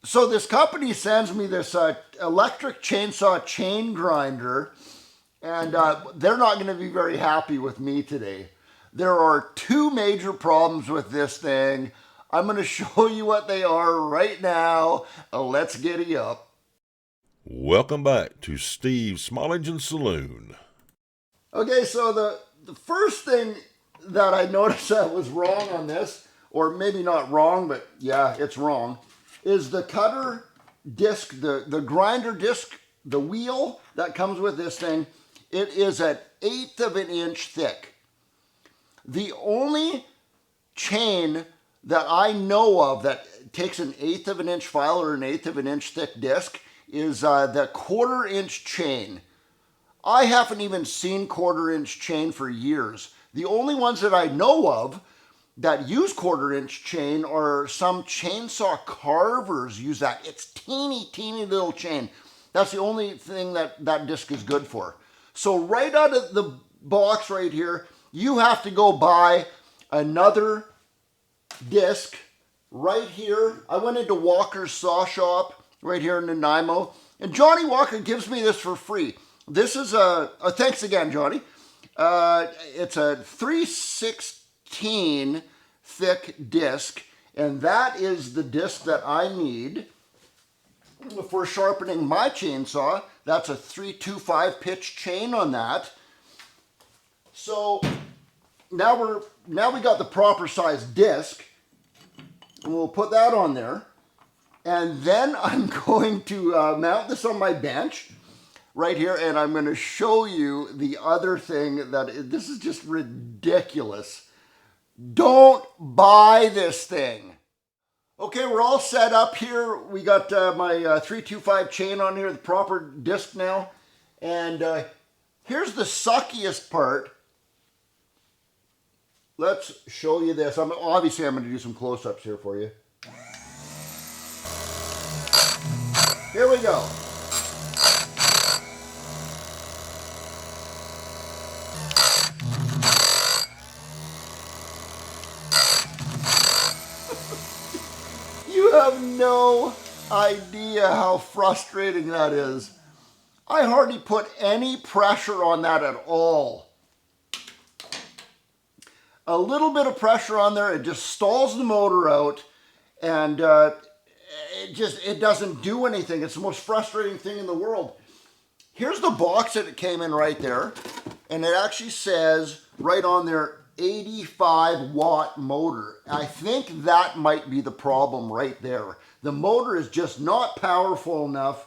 So this company sends me this electric chainsaw chain grinder, and they're not going to be very happy with me today. There are two major problems with this thing. I'm going to show you what they are right now. Let's giddy up. Welcome back to Steve's Small Engine Saloon. Okay, so the first thing that I noticed that was wrong on this, or maybe not wrong, but yeah, it's wrong, is the cutter disc, the grinder disc, the wheel that comes with this thing. It is an 1/8 of an inch thick. The only chain that I know of that takes an 1/8 of an inch file or an 1/8 of an inch thick disc is the 1/4 inch chain. I haven't even seen 1/4 inch chain for years. The only ones that I know of that use 1/4 inch chain are some chainsaw carvers use that. It's teeny little chain. That's the only thing that disc is good for. So right out of the box right here, you have to go buy another disc right here. I went into Walker's Saw Shop right here in Nanaimo, and Johnny Walker gives me this for free. This is thanks again, Johnny. It's a 3/16 thick disc, and that is the disc that I need for sharpening my chainsaw. That's a 325 pitch chain on that. So now we got the proper size disc, and we'll put that on there, and then I'm going to mount this on my bench right here, and I'm going to show you the other thing this is just ridiculous. Don't buy this thing. Okay, we're all set up here. We got my 325 chain on here, the proper disc now. And here's the suckiest part. Let's show you this. Obviously, I'm going to do some close-ups here for you. Here we go. You have no idea how frustrating that is. I hardly put any pressure on that at all. A little bit of pressure on there, it just stalls the motor out, and it doesn't do anything. It's the most frustrating thing in the world. Here's the box that it came in right there, and it actually says right on there 85 watt motor. I think that might be the problem right there. The motor is just not powerful enough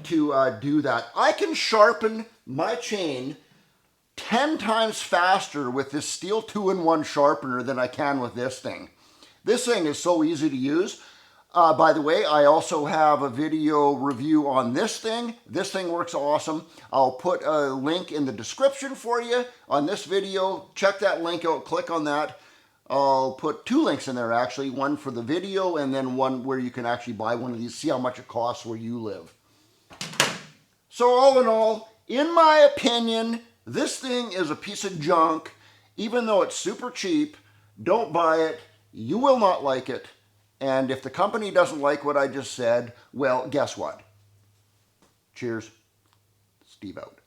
to do that. I can sharpen my chain 10 times faster with this stihl 2-in-1 sharpener than I can with this thing. This thing is so easy to use. By the way, I also have a video review on this thing. This thing works awesome. I'll put a link in the description for you on this video. Check that link out, click on that. I'll put 2 links in there actually, one for the video and then one where you can actually buy one of these, see how much it costs where you live. So all in all, in my opinion, this thing is a piece of junk. Even though it's super cheap, don't buy it. You will not like it. And if the company doesn't like what I just said, well, guess what? Cheers. Steve out.